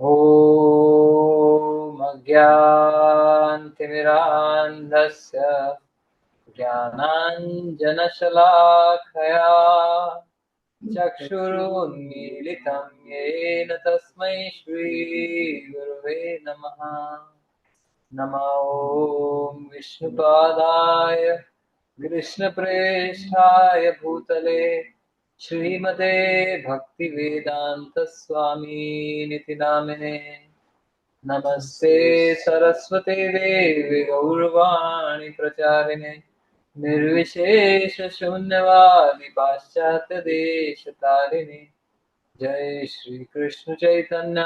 ॐ अज्ञानतिमिरान्धस्य ज्ञानाञ्जनशलाखया चक्षुरुन्मीलितं येन तस्मै श्रीगुरुवे नमः। नमो ॐ विष्णुपादाय कृष्णप्रेष्ठाय भूतले श्रीमते भक्तिवेदान्तस्वामिनिति नामिने। नमस्ते सरस्वते देवे गौरवाणी प्रचारिणे निर्विशेषशून्यवादी पाश्चात्यदेशतारिणे। जय श्री कृष्ण चैतन्य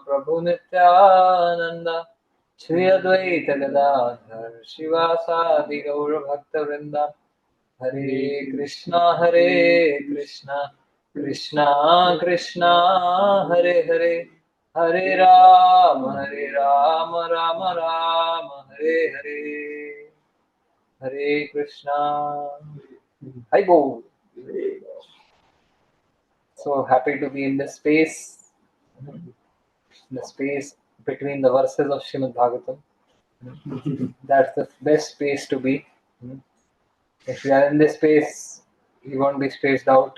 प्रभु नित्यानंद श्री अद्वैत गदाधर शिवासादि गौर भक्त वृंदा। हरे कृष्णा कृष्णा कृष्णा हरे हरे, हरे राम राम राम हरे हरे। हरे Krishna. Hi Bo. So happy to be in this space, the space between the verses of Srimad Bhagavatam. That's the best space to be. If you are in this space, you won't be spaced out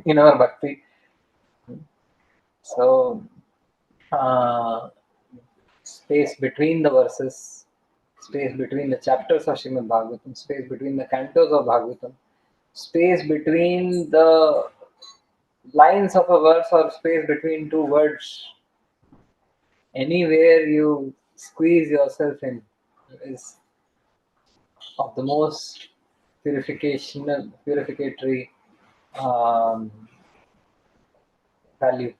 in our bhakti. So, space between the verses, space between the chapters of Srimad Bhagavatam, space between the cantos of Bhagavatam, space between the lines of a verse or space between two words. Anywhere you squeeze yourself in is of the most purificatory value.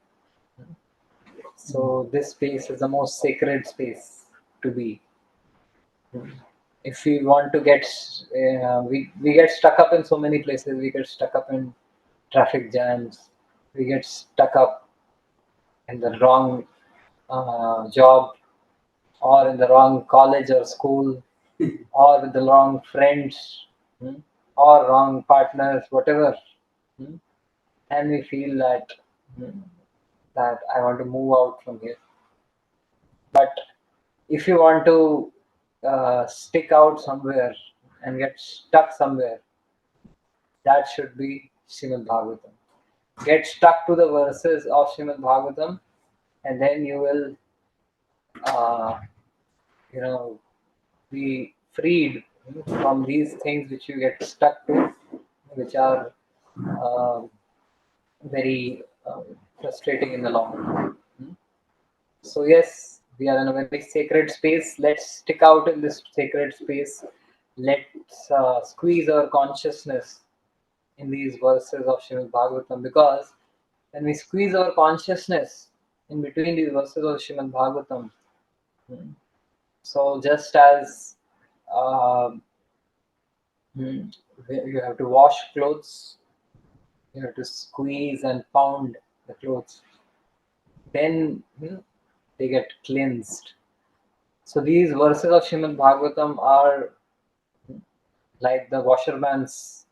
So this space is the most sacred space to be. If we want to get, we get stuck up in so many places. We get stuck up in traffic jams. We get stuck up in the wrong job, or in the wrong college or school, or with the wrong friends, or wrong partners, whatever. And we feel that that I want to move out from here. But if you want to stick out somewhere and get stuck somewhere, that should be Srimad Bhagavatam. Get stuck to the verses of Srimad Bhagavatam, and then you will, uh, be freed from these things which you get stuck to, which are uh, very frustrating in the long run. So yes, we are in a very sacred space. Let's stick out in this sacred space. Let's squeeze our consciousness in these verses of Srimad Bhagavatam, because when we squeeze our consciousness in between these verses of Srimad Bhagavatam, so just as uh, you have to wash clothes, you have to squeeze and pound the clothes, then they get cleansed. So these verses of Srimad Bhagavatam are like the washerman's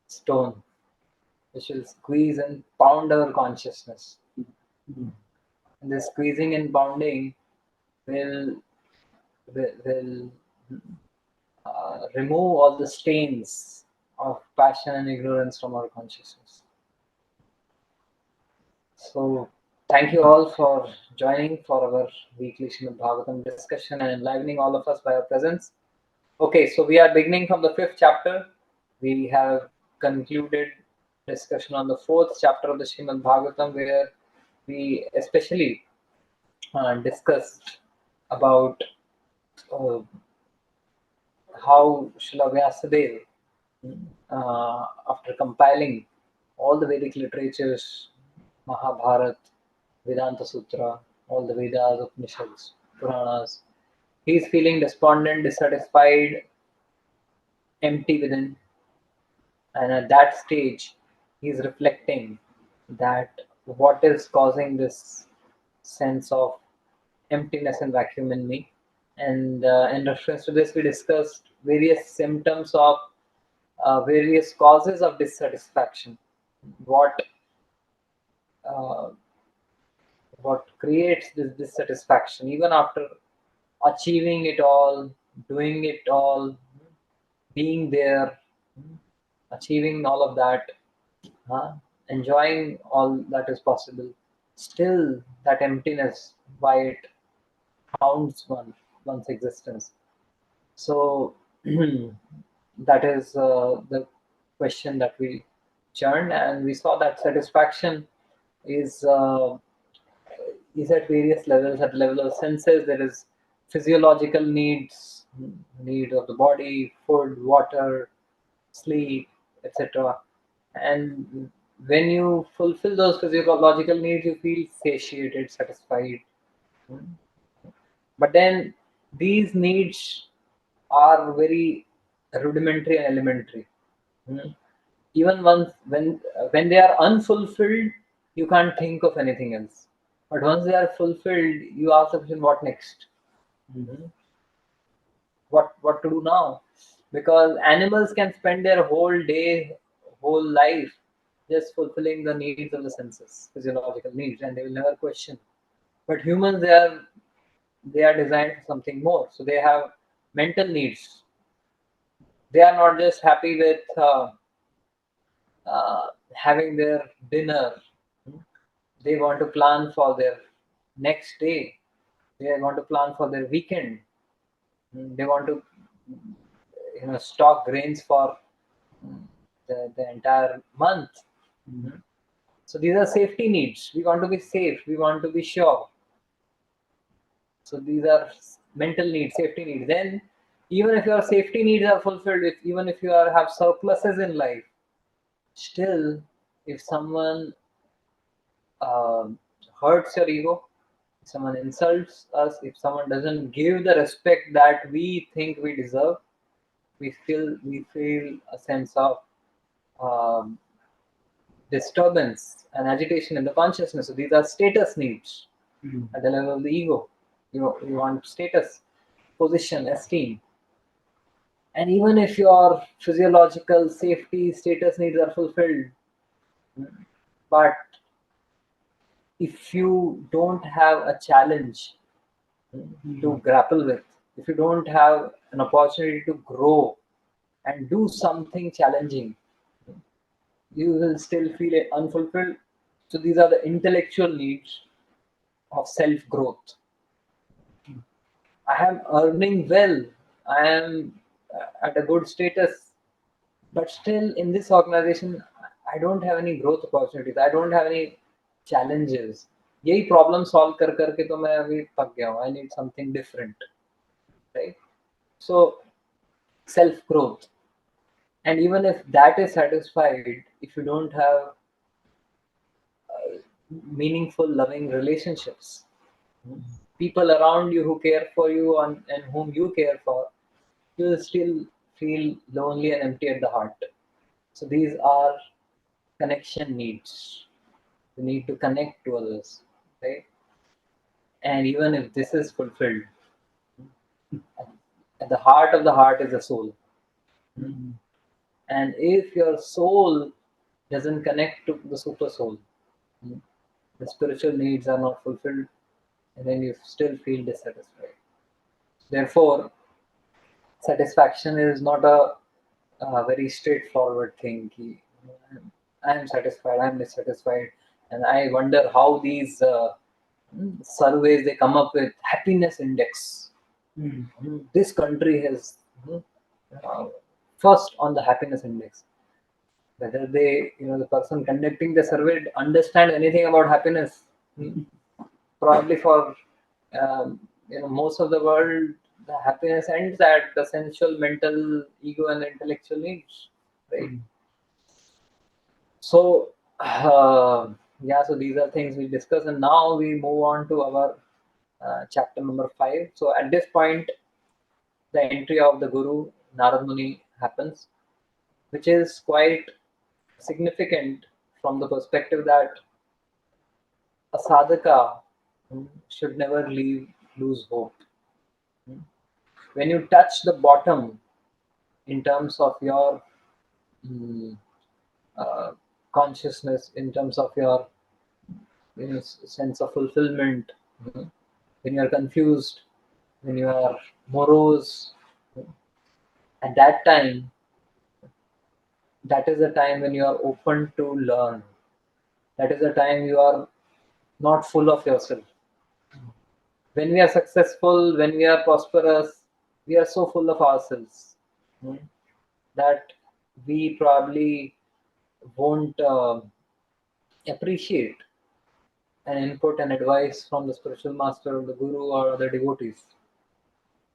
stone, which will squeeze and pound our consciousness. And the squeezing and pounding will remove all the stains of passion and ignorance from our consciousness. So thank you all for joining for our weekly Srimad Bhagavatam discussion and enlivening all of us by your presence. Okay, so we are beginning from the 5th chapter. We have concluded discussion on the 4th chapter of the Srimad Bhagavatam, where we especially discussed about uh, how Srila Vyasadeva, after compiling all the Vedic literatures, Mahabharata, Vedanta Sutra, all the Vedas, Upanishads, Puranas, he is feeling despondent, dissatisfied, empty within. And at that stage, he is reflecting that what is causing this sense of emptiness and vacuum in me. And in reference to this, we discussed various symptoms of various causes of dissatisfaction. What what creates this dissatisfaction, even after achieving it all, doing it all, being there, achieving all of that, enjoying all that is possible, still that emptiness, why it haunts one's existence. So that is the question that we churned, and we saw that satisfaction is uh, is at various levels. At the level of senses, there is physiological needs, need of the body, food, water, sleep, etc. And when you fulfill those physiological needs, you feel satiated, satisfied. But then these needs are very rudimentary and elementary. Even once when they are unfulfilled, you can't think of anything else. But once they are fulfilled, you ask the question, what next? What to do now? Because animals can spend their whole day, whole life just fulfilling the needs of the senses, physiological needs, and they will never question. But humans, they are designed for something more. So they have mental needs. They are not just happy with having their dinner. They want to plan for their next day. They want to plan for their weekend. They want to, stock grains for the entire month. So these are safety needs. We want to be safe. We want to be sure. So these are mental needs, safety needs. Then, even if your safety needs are fulfilled, even if you have surpluses in life, still, if someone hurts your ego, if someone insults us, if someone doesn't give the respect that we think we deserve, we feel a sense of um, disturbance and agitation in the consciousness. So these are status needs at the level of the ego. You want status, position, esteem. And even if your physiological safety status needs are fulfilled, but if you don't have a challenge to grapple with, if you don't have an opportunity to grow and do something challenging, you will still feel it unfulfilled. So these are the intellectual needs of self growth. I am earning well, I am at a good status, but still in this organization, I don't have any growth opportunities. I don't have any challenges. यही problem solve कर करके तो मैं अभी पक गया हूँ. I need something different, right? So self growth, and even if that is satisfied, if you don't have meaningful loving relationships, people around you who care for you and whom you care for, you will still feel lonely and empty at the heart. So these are connection needs. You need to connect to others, right? And even if this is fulfilled, at the heart of the heart is the soul. And if your soul doesn't connect to the super soul, the spiritual needs are not fulfilled, and then you still feel dissatisfied. Therefore, satisfaction is not a very straightforward thing. I am satisfied, I am dissatisfied, and I wonder how these surveys they come up with happiness index. This country has uh, first on the happiness index. Whether the person conducting the survey understand anything about happiness, probably for most of the world, the happiness ends at the sensual, mental, ego, and intellectual needs, right? So, yeah, so these are things we discuss, and now we move on to our chapter number 5. So, at this point, the entry of the Guru Narad Muni happens, which is quite significant from the perspective that a sadhaka should never lose hope. When you touch the bottom in terms of your mm, uh, consciousness, in terms of your sense of fulfillment, when you are confused, when you are morose, at that time, that is the time when you are open to learn. That is the time you are not full of yourself. When we are successful, when we are prosperous, we are so full of ourselves, that we probably won't appreciate an input and advice from the spiritual master or the guru or other devotees.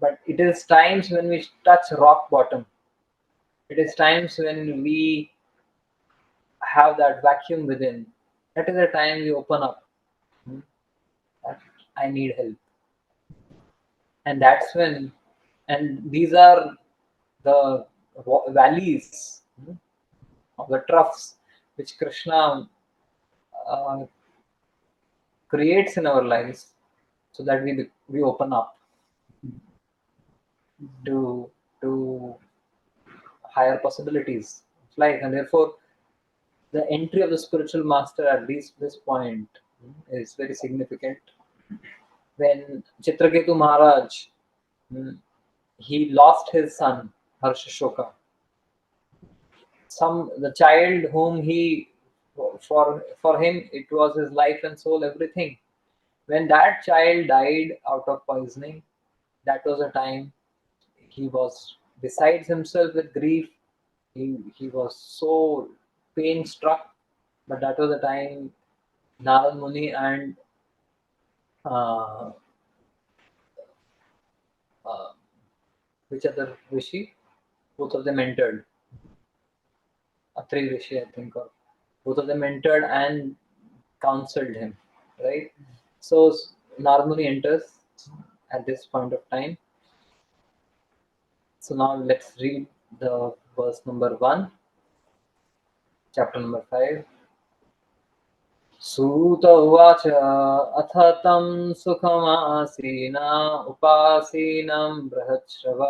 But it is times when we touch rock bottom. It is times when we have that vacuum within. That is the time we open up. That I need help. And that's when, and these are the valleys, of the troughs which Krishna uh, creates in our lives, so that we open up to to higher possibilities of life. And therefore the entry of the spiritual master at this point is very significant. When Chitraketu Maharaj, mm, he lost his son Harshashoka, the child whom he, for him it was his life and soul, everything. When that child died out of poisoning, that was a time he was besides himself with grief. He was so pain struck, but that was the time Narad Muni and uh, uh, which other rishi, both of them entered. Atri rishi, I think, or both of them entered and counseled him, right? So Narad Muni enters at this point of time. So now let's read the verse number 1, chapter number 5. सूत उवाच अथ तं सुखमासीना उपासीनं बृहच्छ्रव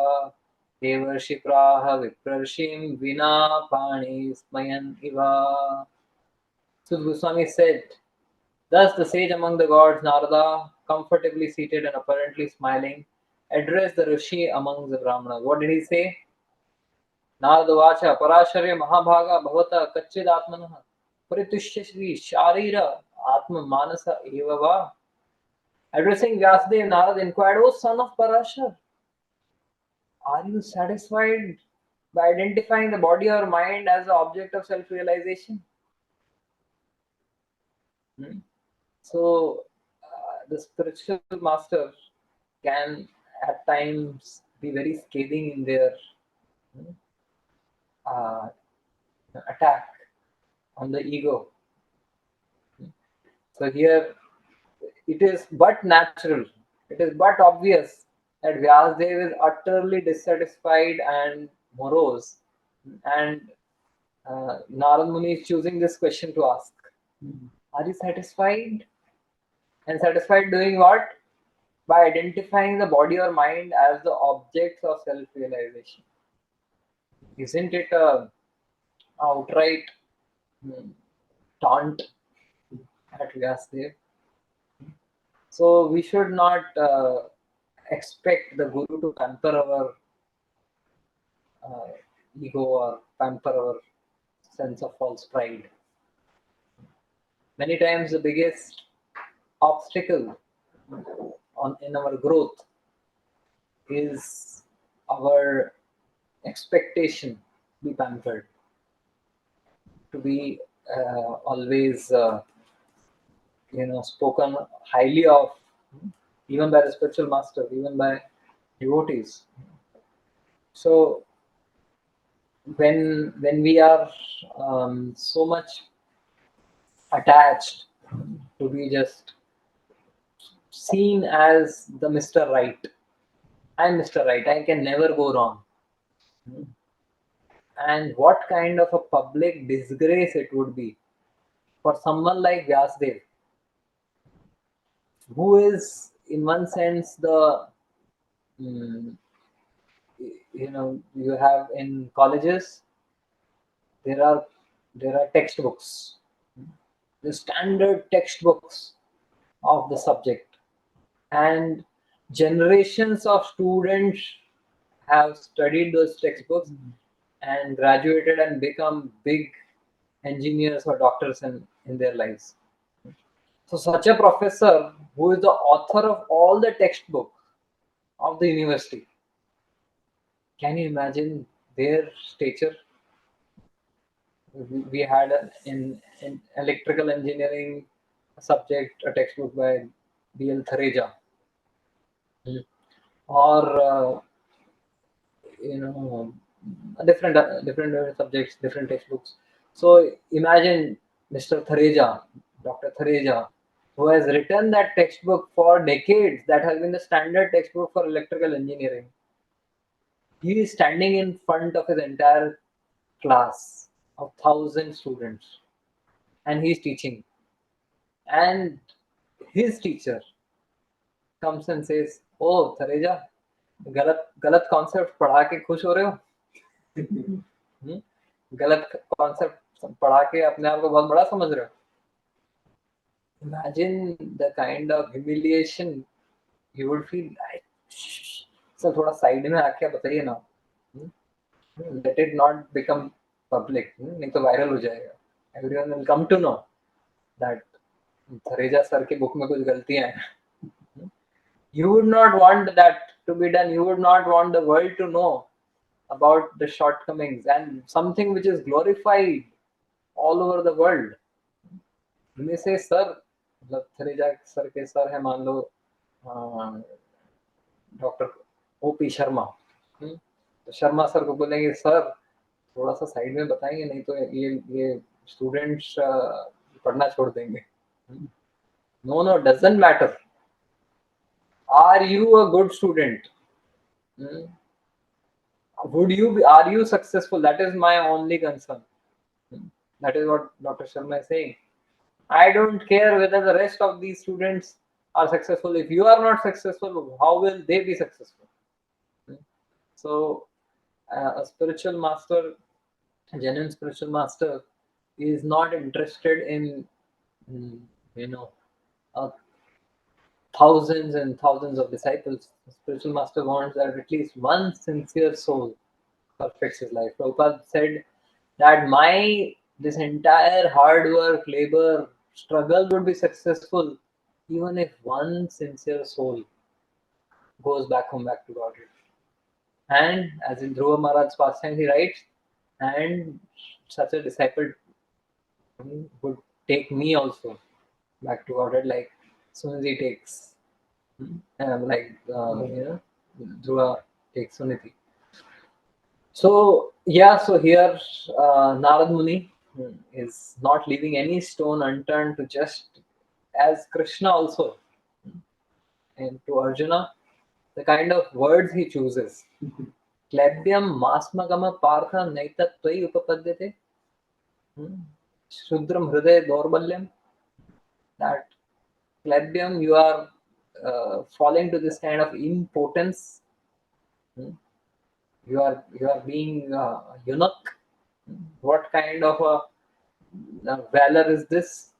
देवर्षि प्राह विप्रर्षिं विना पाणि स्मयन् इव. Sud Goswami said, thus the sage among the gods, Narada, comfortably seated and apparently smiling, addressed the Rishi among the Brahmanas. What did he say? Narada Vacha Parasharya Mahabhaga Bhavata Kachchidatmanah Paritushya Shri Sharira Atma Manasa Evava. Addressing Vyasadeva, Narad inquired, O son of Parashar, are you satisfied by identifying the body or mind as the object of self-realization? So, the spiritual master can at times be very scathing in their uh, attack on the ego. So here it is but natural, it is but obvious that Vyasadeva is utterly dissatisfied and morose, and Narad Muni is choosing this question to ask. Are you satisfied? And satisfied doing what? By identifying the body or mind as the objects of self-realization. Isn't it a outright taunt at Vyasadeva? So we should not expect the Guru to pamper our ego or pamper our sense of false pride. Many times the biggest obstacle in our growth is our expectation to be pampered, to be always spoken highly of, even by the spiritual master, even by devotees. So when we are so much attached to be just seen as the Mr. Right, I'm Mr. Right, I can never go wrong. And what kind of a public disgrace it would be for someone like Vyasdev, who is in one sense the you have in colleges there are textbooks, the standard textbooks of the subject, and generations of students have studied those textbooks and graduated and become big engineers or doctors in their lives. So such a professor who is the author of all the textbooks of the university, can you imagine their stature? We had in electrical engineering subject a textbook by B.L. Thareja, or you know different subjects, different textbooks. So imagine Mr. Thareja, Dr. Thareja, who has written that textbook for decades, that has been the standard textbook for electrical engineering. He is standing in front of his entire class of 1,000 students, and he's teaching. And his teacher comes and says, "Oh, Thareja, गलत गलत concept पढ़ा के खुश हो रहे हो? गलत concept पढ़ा के अपने आप को बहुत बड़ा समझ रहे हो?" Imagine the kind of humiliation you would feel. Like, sir थोड़ा साइड में आके बताइए ना, let it not become public, नहीं तो वायरल हो जाएगा. Everyone will come to know that Thareja sir के बुक में कुछ गलतियां हैं. You would not want that to be done. You would not want the world to know about the shortcomings and something which is glorified all over the world. You may say, sir, मतलब Thareja sir के sir है, मान लो doctor O.P. Sharma, तो Sharma sir को बोलेंगे, sir थोड़ा सा side में बताएंगे, नहीं तो ये स्टूडेंट्स पढ़ना छोड़ देंगे. No, no, doesn't matter. Are you a good student? Are you successful? That is my only concern. That is what Dr. Sharma is saying. I don't care whether the rest of these students are successful. If you are not successful, how will they be successful? So, a spiritual master, a genuine spiritual master, is not interested in, thousands and thousands of disciples. The spiritual master wants that at least one sincere soul perfects his life. Prabhupada said that this entire hard work, labor, struggle would be successful even if one sincere soul goes back home, back to Godhead. And as in Dhruva Maharaj's pastime, he writes, and such a disciple would take me also back to Godhead, like soon as he takes, Dhruva takes Suniti. So here Narad Muni is not leaving any stone unturned to just as Krishna also, and to Arjuna, the kind of words he chooses. Klebyam masmagama partha naitat tvai upapadyate. Shudram hriday dorbalyam. That Klebyam, you are falling to this kind of impotence. You are being eunuch. What kind of a valor is this?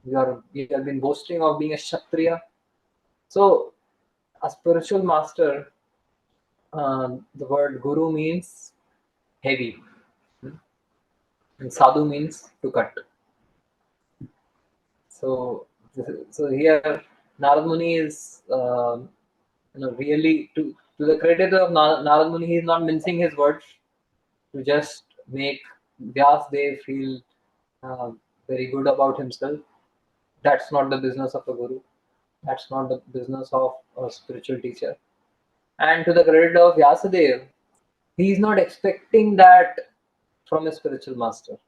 You have been boasting of being a Kshatriya. So, a spiritual master, the word guru means heavy, and sadhu means to cut. So here Narad Muni is really, to the credit of Narad Muni, he is not mincing his words to just make Vyasa feel very good about himself. That's not the business of a guru. That's not the business of a spiritual teacher. And to the credit of Vyasadeva, he is not expecting that from a spiritual master.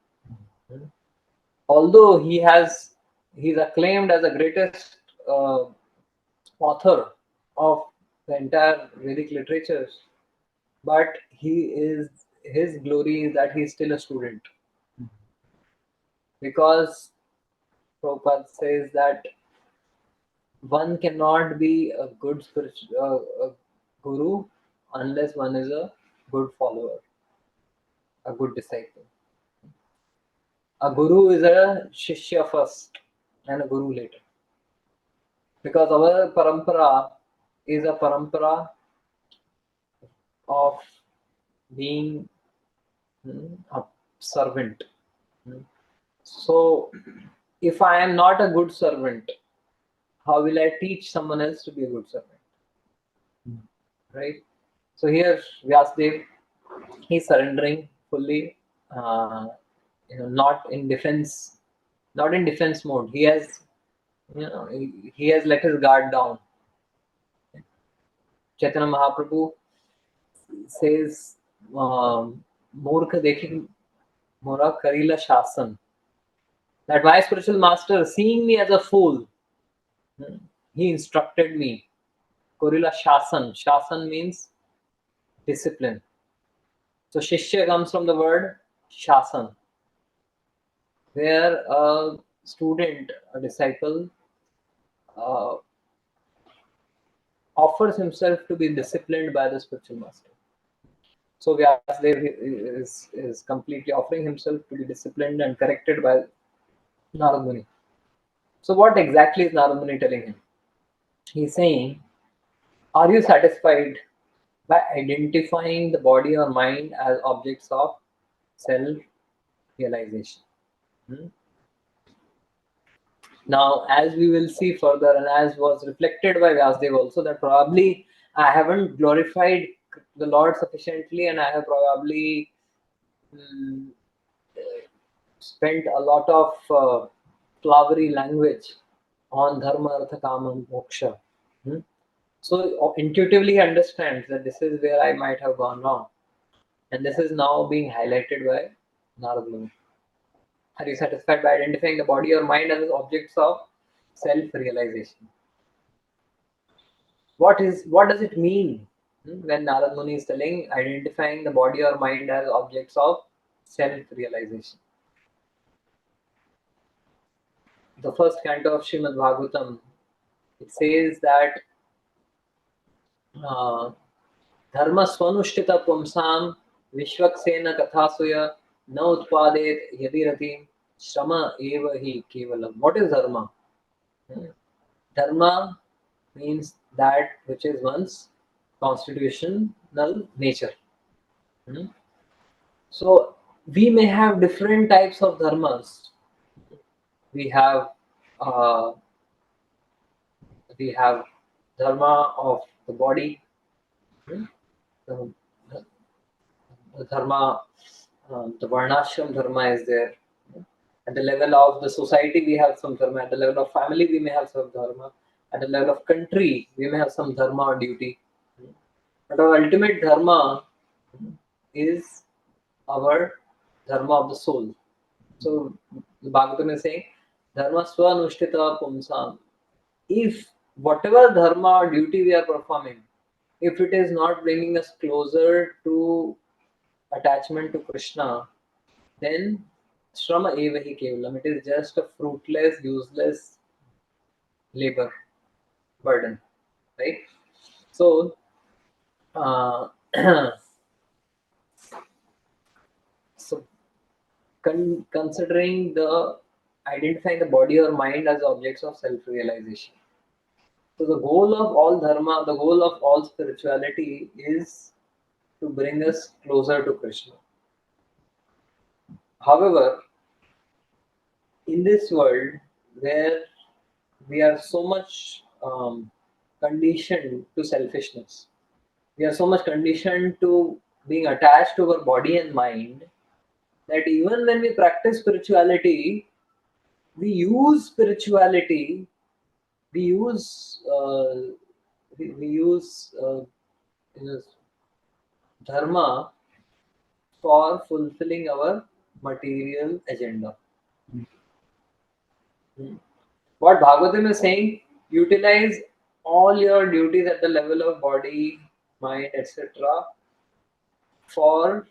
Although he's acclaimed as the greatest author of the entire Vedic literatures, but his glory is that he's still a student. Because Prabhupada says that one cannot be a good spiritual guru unless one is a good follower, a good disciple. A guru is a shishya first and a guru later. Because our parampara is a parampara of being a servant. So, if I am not a good servant, how will I teach someone else to be a good servant? Right? So here Vyasdev, he's surrendering fully, not in defense, not in defense mode. He has, he has let his guard down. Chaitanya Mahaprabhu says, "Murkha dekhi mora karila shasan." That my spiritual master, seeing me as a fool, he instructed me. Korila shasan. Shasan means discipline. So shishya comes from the word shasan, where a student, a disciple, offers himself to be disciplined by the spiritual master. So Vyasdev is completely offering himself to be disciplined and corrected by Narad Muni. So what exactly is Narad Muni telling him? He's saying, are you satisfied by identifying the body or mind as objects of self-realization? Now, as we will see further, and as was reflected by Vyasdev also, that probably I haven't glorified the Lord sufficiently, and I have probably spent a lot of flowery language on dharma, artha, kama, moksha. So intuitively he understands that this is where I might have gone wrong, and this is now being highlighted by Narad Muni. Are you satisfied by identifying the body or mind as objects of self-realization? What does it mean when Narad Muni is telling identifying the body or mind as objects of self-realization? The first canto of Srimad Bhagavatam, it says that dharma swanushtita pumsam vishwaksena kathasuya na utpadet yadirati shrama eva hi kevalam. What is dharma? Dharma means that which is one's constitutional nature. So we may have different types of dharmas. We have uh, dharma of the body, the, the dharma, the varnashram dharma is there. At the level of the society, we have some dharma. At the level of family, we may have some dharma. At the level of country, we may have some dharma or duty. But our ultimate dharma is our dharma of the soul. So the Bhagavatam is saying, dharma swanushtita pumsam. If whatever dharma or duty we are performing, if it is not bringing us closer to attachment to Krishna, then shrama eva hi kevalam. It is just a fruitless, useless labor, burden, right? So, so considering the identifying the body or mind as objects of self-realization. So the goal of all dharma, the goal of all spirituality is to bring us closer to Krishna. However, in this world where we are so much conditioned to selfishness, we are so much conditioned to being attached to our body and mind, that even when we practice spirituality, we use spirituality, we use we use dharma for fulfilling our material agenda. What Bhagavatam is saying, utilize all your duties at the level of body, mind, etc. for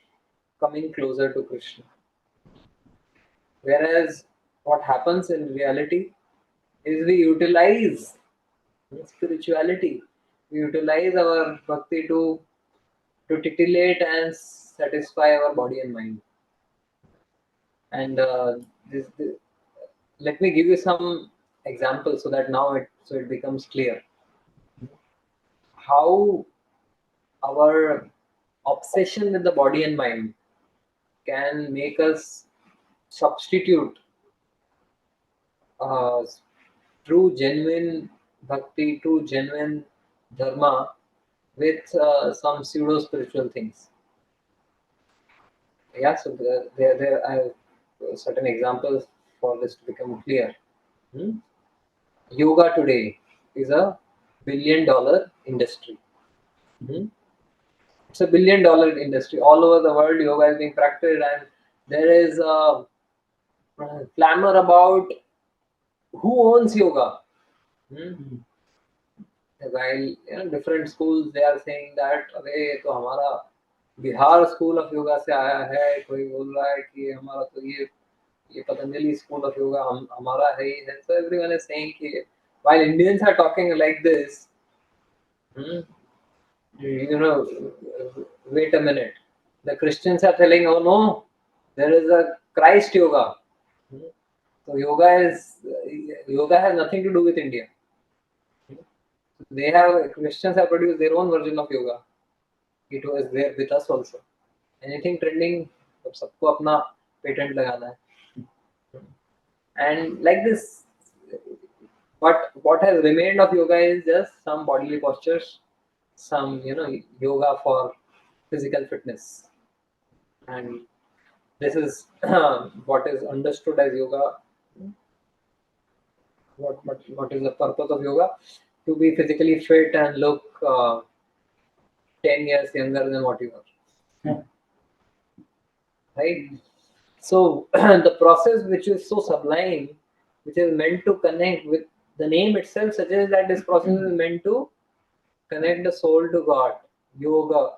coming closer to Krishna. Whereas what happens in reality is we utilize spirituality, we utilize our bhakti to titillate and satisfy our body and mind. And this, let me give you some examples so that now it becomes clear how our obsession with the body and mind can make us substitute uh, true genuine bhakti, true genuine dharma with some pseudo spiritual things. Yeah, so there I have certain examples for this to become clear. Hmm? Yoga today is a $1 billion industry. Hmm? It's a $1 billion industry all over the world. Yoga is being practiced, and there is a clamor about who owns yoga. Hmm? While different schools they are saying that अरे ये तो हमारा Bihar school of yoga से आया है, कोई बोल रहा है कि हमारा तो ये पतंजलि स्कूल ऑफ योगा हमारा है ही है. So everyone is saying कि while Indians are talking like this, hmm, you know, wait a minute, the Christians are telling, oh no, there is a Christ yoga. Hmm. So yoga has nothing to do with India. Christians have produced their own version of yoga. It was there with us also. Anything trending, अब सबको अपना patent लगाना है. And like this, what has remained of yoga is just some bodily postures, some yoga for physical fitness, and this is what is understood as yoga. What is the purpose of yoga? To be physically fit and look 10 years younger than what you are. Right? So the process which is so sublime, which is meant to connect with the name itself suggests that this process is meant to connect the soul to God. Yoga,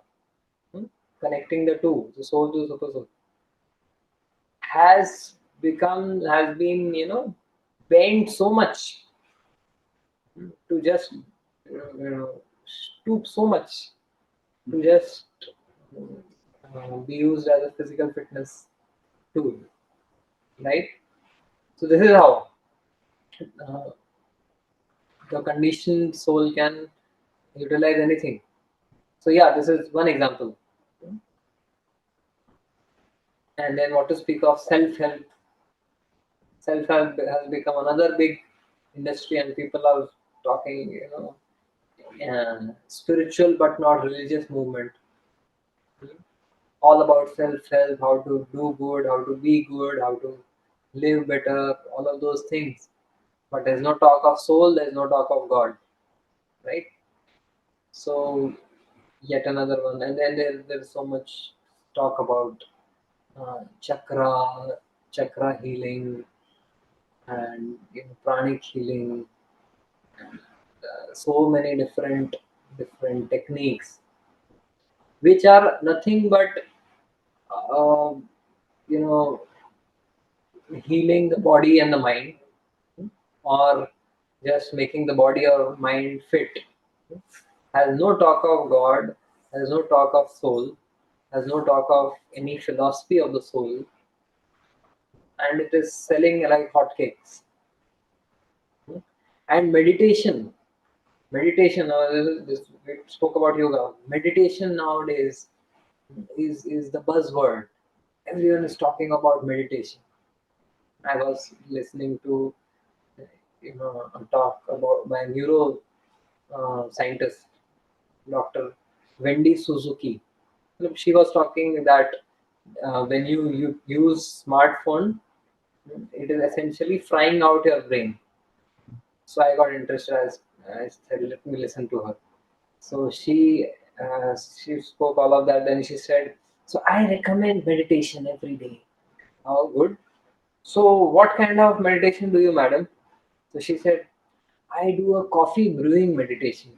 hmm, connecting the two, the soul to super soul, has been bent so much to just stoop so much to just be used as a physical fitness tool, right? So this is how the conditioned soul can utilize anything. So yeah, this is one example. And then what to speak of self-help. Self-help has become another big industry, and people are talking, spiritual but not religious movement. All about self-help, how to do good, how to be good, how to live better, all of those things. But there's no talk of soul, there's no talk of God, right? So yet another one. And then there's so much talk about chakra healing, and pranic healing, so many different techniques which are nothing but uh, you know healing the body and the mind, or just making the body or mind fit. Has no talk of God, has no talk of soul, has no talk of any philosophy of the soul, and it is selling like hotcakes. And meditation, we spoke about yoga. Meditation nowadays is the buzzword. Everyone is talking about meditation. I was listening to a talk about by neuro scientist, Dr. Wendy Suzuki. She was talking that when you use smartphone, it is essentially frying out your brain. So I got interested. I said, let me listen to her. So she spoke all of that. Then she said, so I recommend meditation every day. Oh, good. So what kind of meditation do you, madam? So she said, I do a coffee brewing meditation.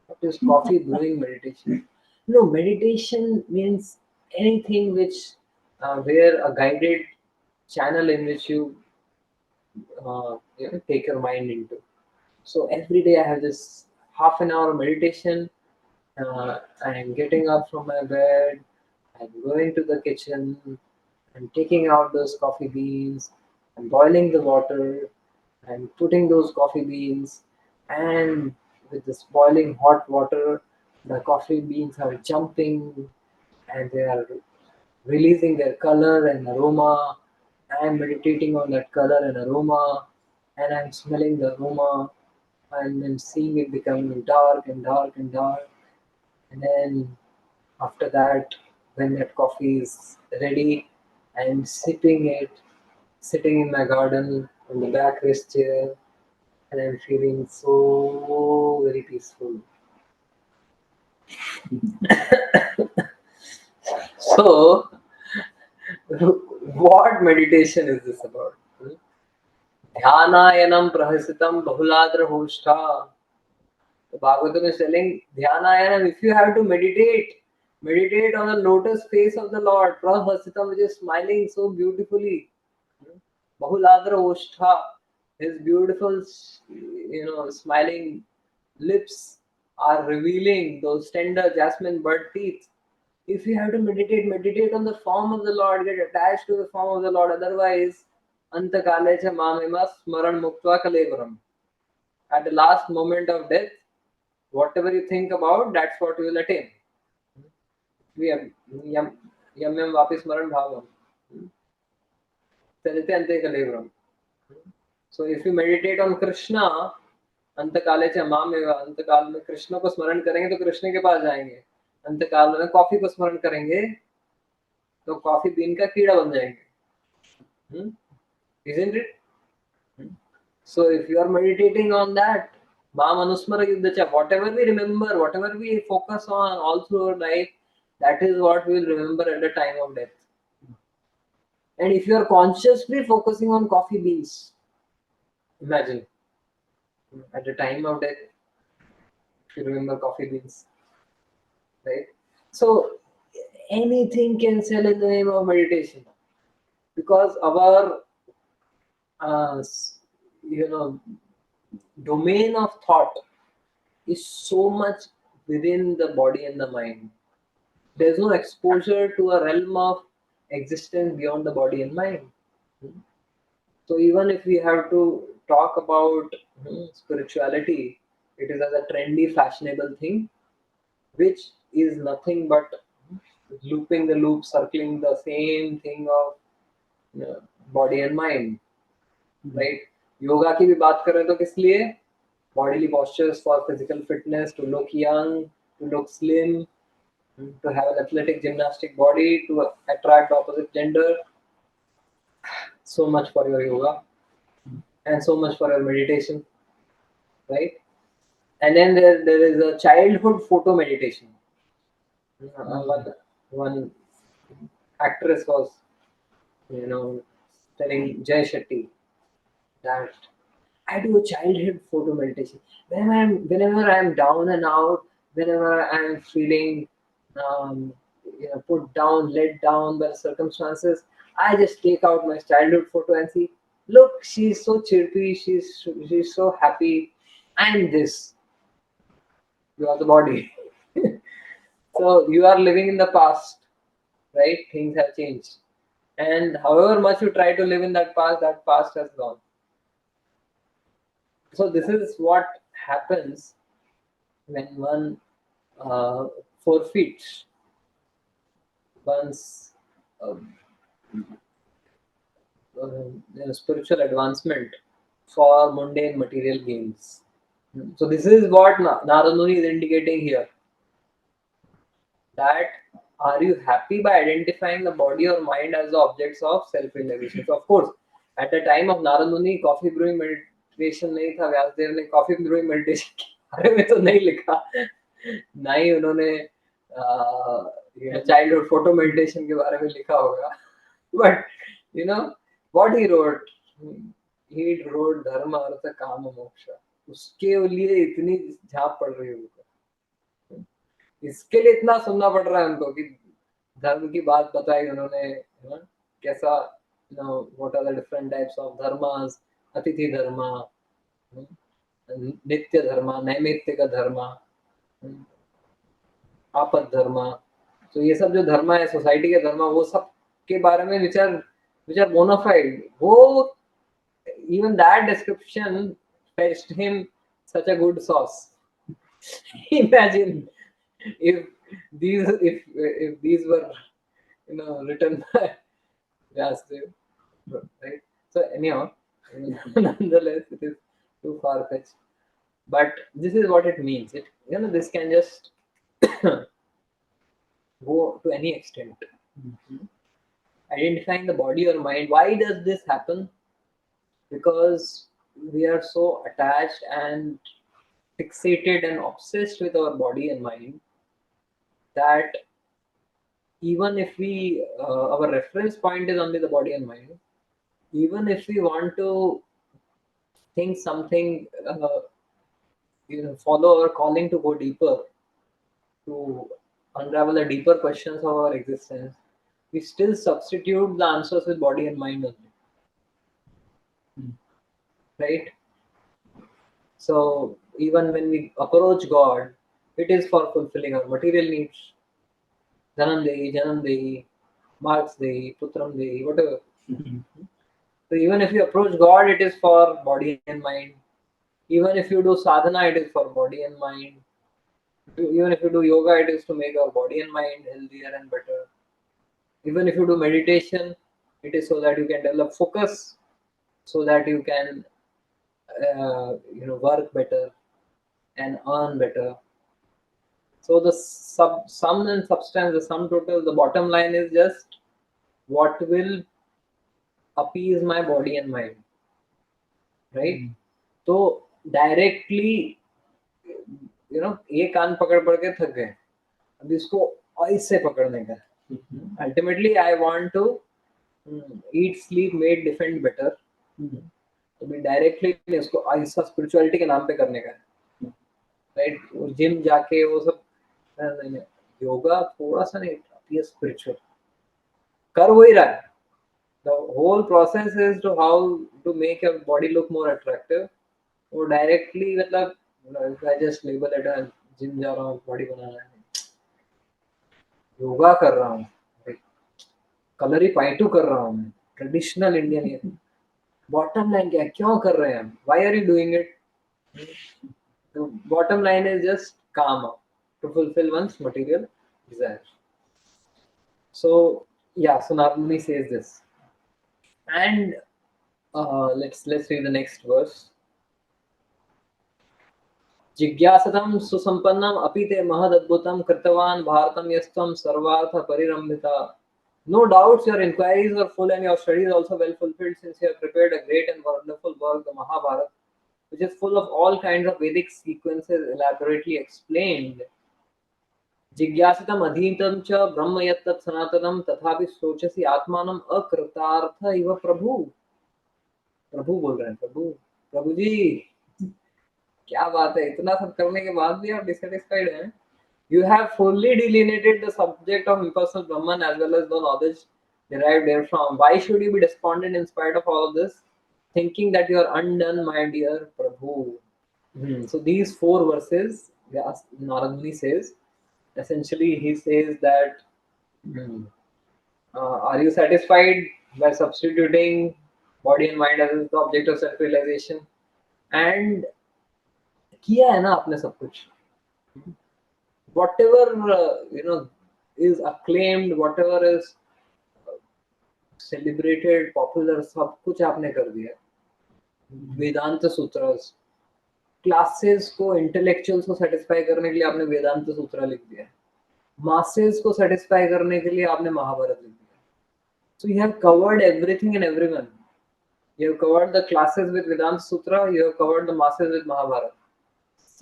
What is coffee brewing meditation? No, meditation means anything which where a guided channel in which you take your mind into. So every day I have this half an hour meditation. I'm getting up from my bed. I'm going to the kitchen. and taking out those coffee beans and boiling the water and putting those coffee beans, and with this boiling hot water the coffee beans are jumping and they are releasing their color and aroma. I am meditating on that color and aroma, and I'm smelling the aroma, and then seeing it becoming dark and dark and dark. And then after that, when that coffee is ready, I'm sipping it, sitting in my garden on the backrest chair, and I'm feeling so very peaceful. So, what meditation is this about? Dhyanayanam prahasitam bahuladra hoshta. The Bhagavatam is telling Dhyanayanam, if you have to meditate, meditate on the lotus face of the Lord, prahasitam, which is smiling so beautifully. Bahuladra hoshta, his beautiful, smiling lips are revealing those tender jasmine bird teeth. If you have to meditate, meditate on the form of the Lord, get attached to the form of the Lord. Otherwise, antakale cha mamema smaran muktva kalevaram. At the last moment of death, whatever you think about, that's what you will attain. Yam yam yam vapi smaran bhavam. Charite ante kalevaram. So if you meditate on Krishna, अंतकाले च मामेवा, अंतकाल में कृष्ण को स्मरण करेंगे तो कृष्ण के पास जाएंगे. अंतकाल में coffee को स्मरण करेंगे तो कॉफी बीन का कीड़ा बन जाएंगे. Isn't it? So if you are meditating on that, Manusmara Yuddhacha, whatever we remember, whatever we focus on all through our life, that is what we will remember at the time of death. And if you are consciously focusing on coffee beans, imagine at the time of death, if you remember coffee beans, right? So anything can sell in the name of meditation, because our domain of thought is so much within the body and the mind. There's no exposure to a realm of existence beyond the body and mind. So even if we have to talk about spirituality, it is as a trendy, fashionable thing, which is nothing but looping the loop, circling the same thing of body and mind, right? Yoga की भी बात करें तो किस लिए? Bodily postures for physical fitness, to look young, to look slim, to have an athletic gymnastic body, to attract opposite gender. So much for your yoga and so much for your meditation, right? And then there is a childhood photo meditation. One actress was, telling Jay Shetty that I do a childhood photo meditation. Whenever I'm down and out, whenever I'm feeling put down, let down by the circumstances, I just take out my childhood photo and see, look, she's so chirpy, she's so happy. I'm this. You are the body. So you are living in the past, right? Things have changed. And however much you try to live in that past has gone. So this is what happens when one forfeits one's spiritual advancement for mundane material gains. So this is what Narad Muni is indicating here. That are you happy by identifying the body or mind as the objects of self-realization? So of course, at the time of Narad Muni, coffee brewing meditation नहीं था. व्यासदेव ने coffee brewing meditation के बारे में तो नहीं लिखा, ना ही उन्होंने childhood photo meditation के बारे में लिखा होगा. But what he wrote धर्म अर्थ काम मोक्ष. उसके लिए इतनी झांप पड़ रही है उनको, इसके लिए इतना सुनना पड़ रहा है उनको कि धर्म की बात बताई उन्होंने, कैसा what are the different types of dharmas, अतिथि धर्मा, नित्य धर्मा, नैमित्तिक धर्मा, आपद धर्मा. तो ये सब जो धर्मा है, सोसाइटी के धर्मा, वो सब के बारे में which are bona fide, वो even that description fetched him such a good sauce. Imagine if these were written by Vyasa, right? So anyhow, nonetheless, it is too far fetched. But this is what it means. It this can just go to any extent. Identifying the body or mind. Why does this happen? Because we are so attached and fixated and obsessed with our body and mind that even if we our reference point is only the body and mind, even if we want to think something, follow our calling to go deeper, to unravel the deeper questions of our existence, we still substitute the answers with body and mind only, right? So even when we approach God, it is for fulfilling our material needs. Janam Dehi, Marks Dehi, Putram Dehi, whatever. So even if you approach God, it is for body and mind. Even if you do sadhana, it is for body and mind. Even if you do yoga, it is to make our body and mind healthier and better. Even if you do meditation, it is so that you can develop focus, so that you can work better and earn better. So the sum and substance, the sum total, the bottom line is just what will appease my body and mind, right? तो directly ये कान पकड़ पकड़ के थक गए, अब इसको ऐसे पकड़ने का. Ultimately I want to eat sleep made defend better, तो भी डायरेक्टली इसको ऐसा स्पिरिचुअलिटी के नाम पे करने का, राइट? जिम जाके वो सब नहीं, योगा थोड़ा सा नहीं, स्पिरिचुअल कर वही रहा है. The whole process is to how to make your body look more attractive. वो डायरेक्टली मतलब if I just label it as gym जा रहा हूँ बॉडी बनाना है, योगा कर रहा हूँ, कलरी पाइटू कर रहा हूँ, ट्रेडिशनल इंडियन, ये बॉटम लाइन क्या है, क्यों कर रहे हैं, why are you doing it? The bottom line is just karma to fulfill one's material desires. So yeah, so Narad says this, and let's read the next verse. जिज्ञासतं सुसंपन्नम अपि ते महदद्भुतं कृतवान् भारतं यस्त्वं सर्वार्थ परिरम्भिता. No doubts your inquiries were full and your studies also well fulfilled, since you have prepared a great and wonderful work, the Mahabharata, which is full of all kinds of Vedic sequences elaborately explained. जिज्ञासितम् अधीतं च ब्रह्म यत्तत् सनातनं तथापि सोचसि आत्मानं अकृतार्थ इव प्रभु. प्रभु बोल रहे हैं, प्रभु जी क्या बात है, इतना सब करने के बाद भी आप डिससेटिस्फाइड हैं. You have fully delineated the subject of impersonal Brahman as well as the knowledge derived therefrom. Why should you be despondent in spite of all of this, thinking that you are undone, my dear Prabhu? So these 4 verses, Narad Muni says, essentially he says that are you satisfied by substituting body and mind as the object of self-realization? And किया है ना आपने सब कुछ, whatever is acclaimed, whatever is celebrated, popular, सब कुछ आपने कर दिया. वेदांत सूत्रस, क्लासेस को, इंटेलेक्चुअल्स को सेटिस्फाई करने के लिए आपने वेदांत सूत्र लिख दिया, मासेस को सेटिस्फाई करने के लिए आपने महाभारत लिख दिया. So you have covered everything and everyone. You have covered the classes with Vedanta Sutra, you have covered the masses with Mahabharata.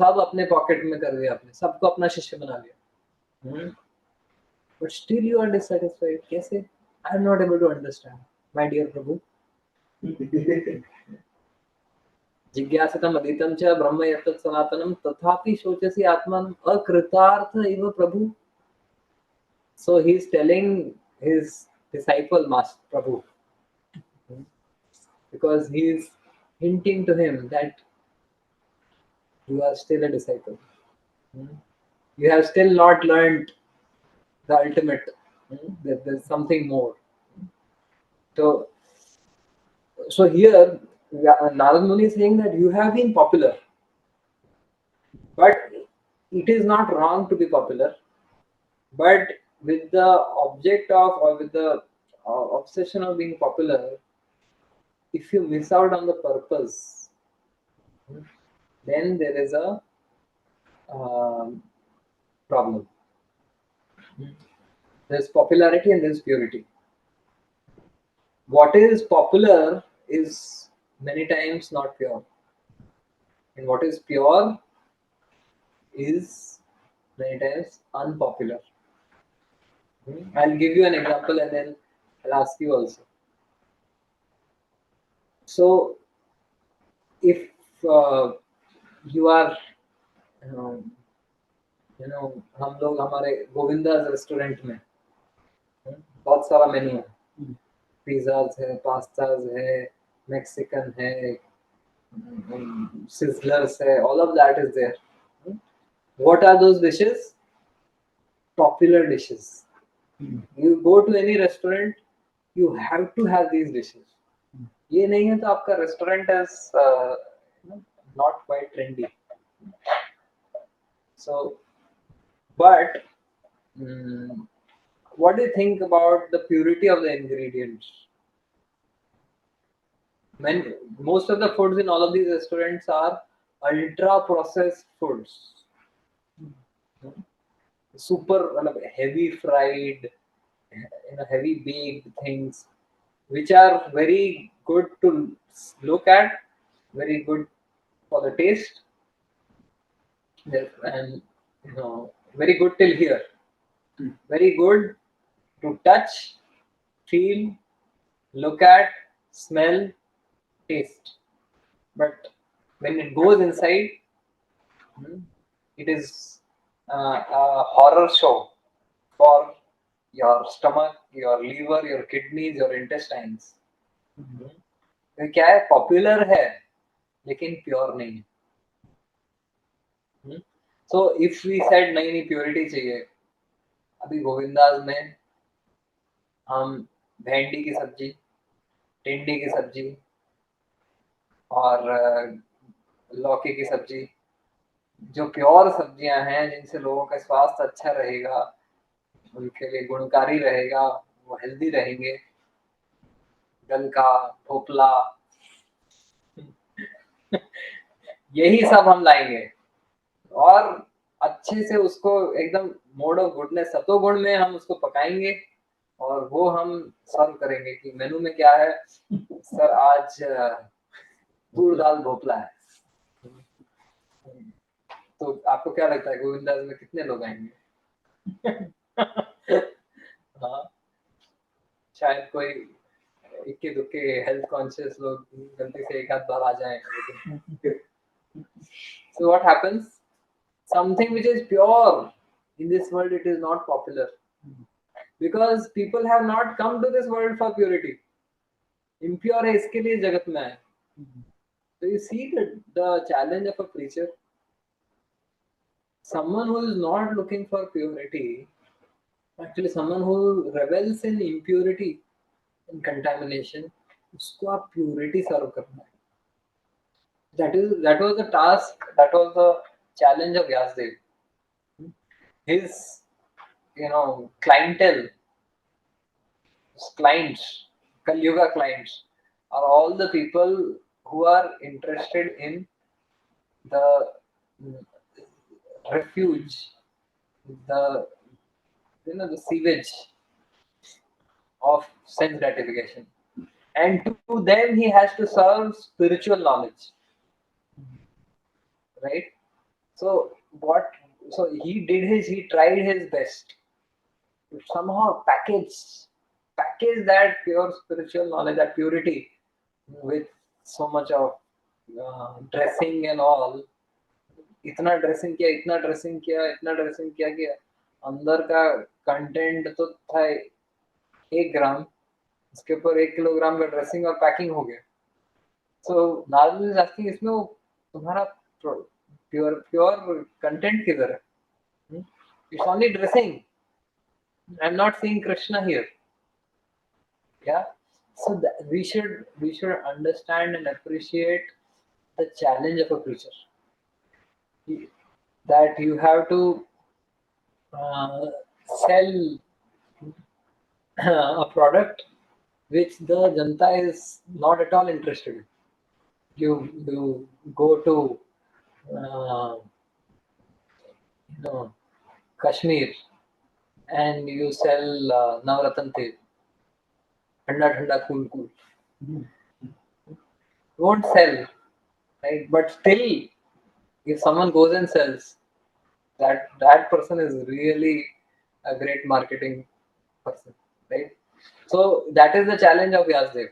सब अपने पॉकेट में कर दिया आपने, सबको अपना शिष्य बना लिया. But still you are dissatisfied. कैसे? I am not able to understand, my dear Prabhu. जिज्ञासितम् अधीतं च ब्रह्म यत्तत् सनातनं तथापि शोचसि आत्मनं अकृतार्थ इव प्रभु. So he is telling his disciple, Master Prabhu, because he is hinting to him that you are still a disciple. You have still not learned the ultimate. That there's something more. So here Narad Muni is saying that you have been popular, but it is not wrong to be popular. But with the object of, or with the obsession of being popular, if you miss out on the purpose, then there is a um, problem. There's popularity and there's purity. What is popular is many times not pure, and what is pure is many times unpopular. I'll give you an example and then I'll ask you also. So, if you are, um, हम लोग हमारे Govinda's restaurant में बहुत सारा menu है, pizzas है, pastas है, Mexican है, sizzlers hai, all of that is there. What are those dishes? Popular dishes. You go to any restaurant, you have to have these dishes. ये नहीं है तो आपका restaurant is not quite trendy. So, but what do you think about the purity of the ingredients? When most of the foods in all of these restaurants are ultra processed foods, super heavy fried, heavy baked things, which are very good to look at, very good for the taste, and very good till here, very good to touch, feel, look at, smell, taste. But when it goes inside, it is a horror show for your stomach, your liver, your kidneys, your intestines. तो क्या है, popular है लेकिन pure नहीं है. So if we said नहीं नहीं purity चाहिए, अभी गोविंदाज में हम भेंडी की सब्जी, टिंडी की सब्जी और लौकी की सब्जी, जो प्योर सब्जियां हैं जिनसे लोगों का स्वास्थ्य अच्छा रहेगा, उनके लिए गुणकारी रहेगा, वो हेल्दी रहेंगे, गलका, ढोकला, यही सब हम लाएंगे और अच्छे से उसको एकदम मोड ऑफ गुडनेस, सतोगुण में हम उसको पकाएंगे और वो हम सर्व करेंगे कि मेनू में क्या है सर, आज तूर दाल ढोकला है. तो आपको क्या लगता है गोविंदास में कितने लोग आएंगे? हाँ, शायद कोई इक्के दुक्के हेल्थ कॉन्शियस लोग गलती से एक आध बार आ जाए. So what happens? Something which is pure in this world, it is not popular because people have not come to this world for purity. Impure है इसके लिए जगत में आए. So you see the challenge of a preacher. Someone who is not looking for purity, actually someone who revels in impurity and contamination, उसको आप purity serve करना है. That was the task, that was the challenge of Vyasdev. His clientele, his clients, Kali Yuga clients, are all the people who are interested in the refuge, the the sewage of sense gratification, and to them he has to serve spiritual knowledge, right? So he tried his best to somehow package that pure spiritual knowledge, that purity, with so much of dressing and all. इतना dressing किया कि अंदर का content तो था 1 ग्राम, उसके ऊपर 1 kilogram का ड्रेसिंग और पैकिंग हो गया. सो नारद इज आस्किंग, इसमें वो तुम्हारा प्योर कंटेंट किधर है? It's only dressing. I am not seeing Krishna here. Yeah. So we should understand and appreciate the challenge of a preacher. That you have to uh, sell a product which the Janta is not at all interested in. You go to uh, Kashmir and you sell Navratan Tel, thanda thanda, cool cool. Won't sell, right? But still, if someone goes and sells, that person is really a great marketing person, right? So that is the challenge of Vyasdev.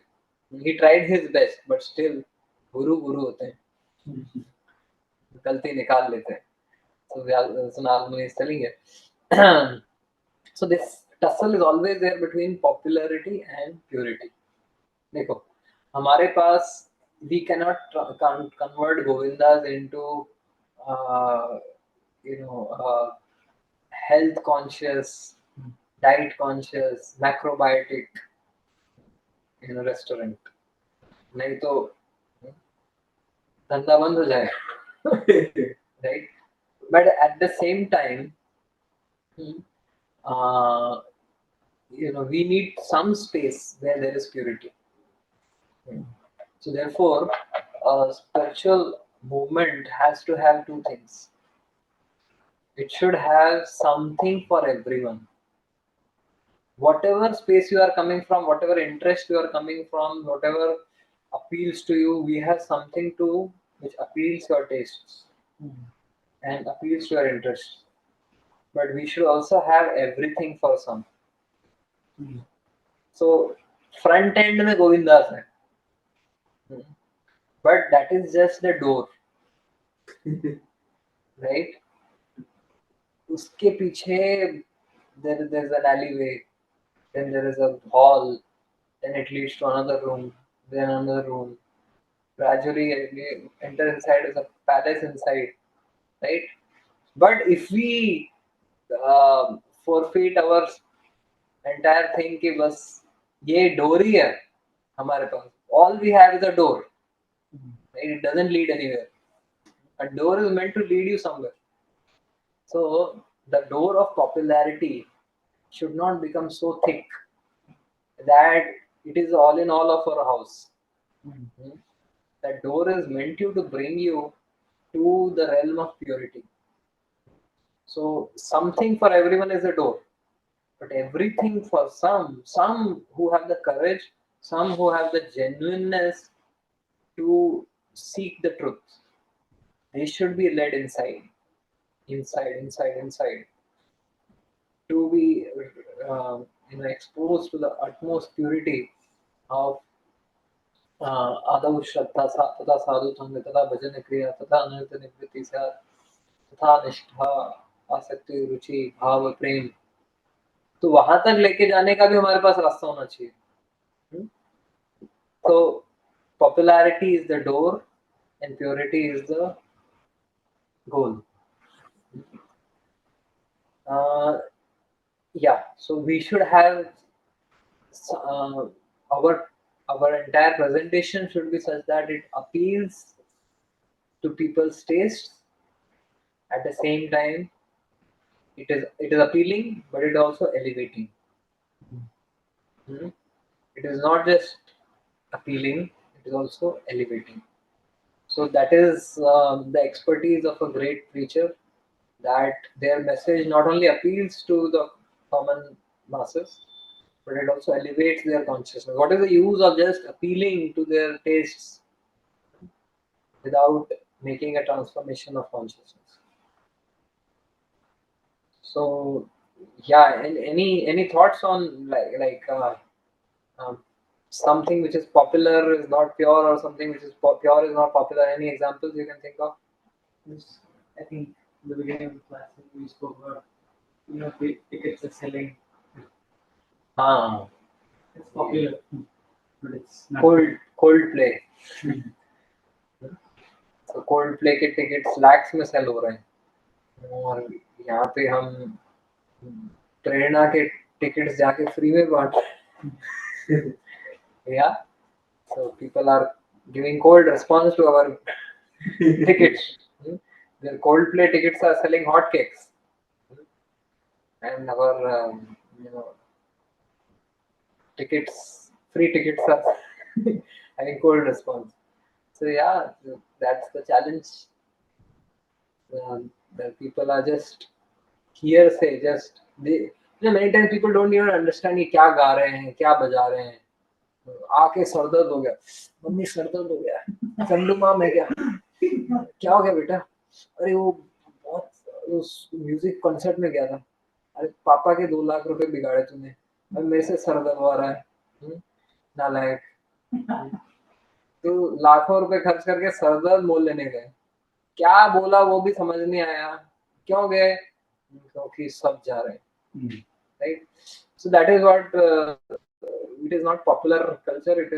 He tried his best, but still, guru guru होते हैं, गलती निकाल लेते हैं. So Narad is telling it. So this tussle is always there between popularity and purity. देखो, हमारे पास we cannot convert Govindas into uh, health conscious, diet conscious, macrobiotic restaurant. नहीं तो धंधा बंद हो जाएगा, right? But at the same time, we need some space where there is purity. So therefore, a spiritual movement has to have two things. It should have something for everyone. Whatever space you are coming from, whatever interest you are coming from, whatever appeals to you, we have something to which appeals your tastes and appeals to your interests. But we should also have everything for some. So front end में गोविंदास है, but that is just the door, right? उसके पीछे there's an alleyway, then there is a hall, then it leads to another room, then another room. Gradually, we enter inside as a palace inside, right? But if we forfeit our entire thing कि बस ये door ही है हमारे पास, all we have is a door, right? It doesn't lead anywhere. A door is meant to lead you somewhere. So the door of popularity should not become so thick that it is all in all of our house. That door is meant to bring you to the realm of purity. So something for everyone is a door, but everything for some who have the courage, some who have the genuineness to seek the truth, they should be led inside, to be exposed to the utmost purity of आदौ श्रद्धा तथा साधु संग तथा भजन क्रिया तथा अनर्थ निवृत्ति तथा निष्ठा आसक्ति रुचि भाव प्रेम. तो वहां तक लेके जाने का भी हमारे पास रास्ता होना चाहिए. तो popularity is the door and purity is the goal. So we should have our entire presentation should be such that it appeals to people's tastes. At the same time, it is appealing, but it is also elevating. It is not just appealing; it is also elevating. So that is the expertise of a great preacher. That their message not only appeals to the common masses, but it also elevates their consciousness. What is the use of just appealing to their tastes without making a transformation of consciousness? So, yeah, and any thoughts on something which is popular is not pure, or something which is pure is not popular? Any examples you can think of? Yes, I think in the beginning of the class we spoke about tickets are selling. It's popular, but it's not. Coldplay. So Coldplay के tickets lakhs में cell हो रहे हैं, और यहाँ पे हम प्रेरणा के टिकट्स जाके फ्री में बांट Yeah. So people are giving cold response to our tickets. The Coldplay tickets are selling hotcakes, and our tickets, free tickets are having cold response. So yeah, that's the challenge. That people are just hearsay, just they. Many times people don't even understand ये क्या गा रहे हैं, क्या बजा रहे हैं. आके सरदर्द हो गया, मम्मी सरदर्द हो गया, चंदू माम है क्या हो गया बेटा? अरे वो बहुत उस म्यूजिक कॉन्सर्ट में गया था. अरे पापा के 2 लाख रुपए बिगाड़े तूने, अब मेरे से सर दर्द हो रहा है. नालायक. तो लाखों रुपए खर्च करके सर दर्द मोल लेने गए, क्या बोला वो भी समझ नहीं आया. क्यों गए? क्योंकि सब जा रहे हैं. Right? So that is what it is not popular culture. It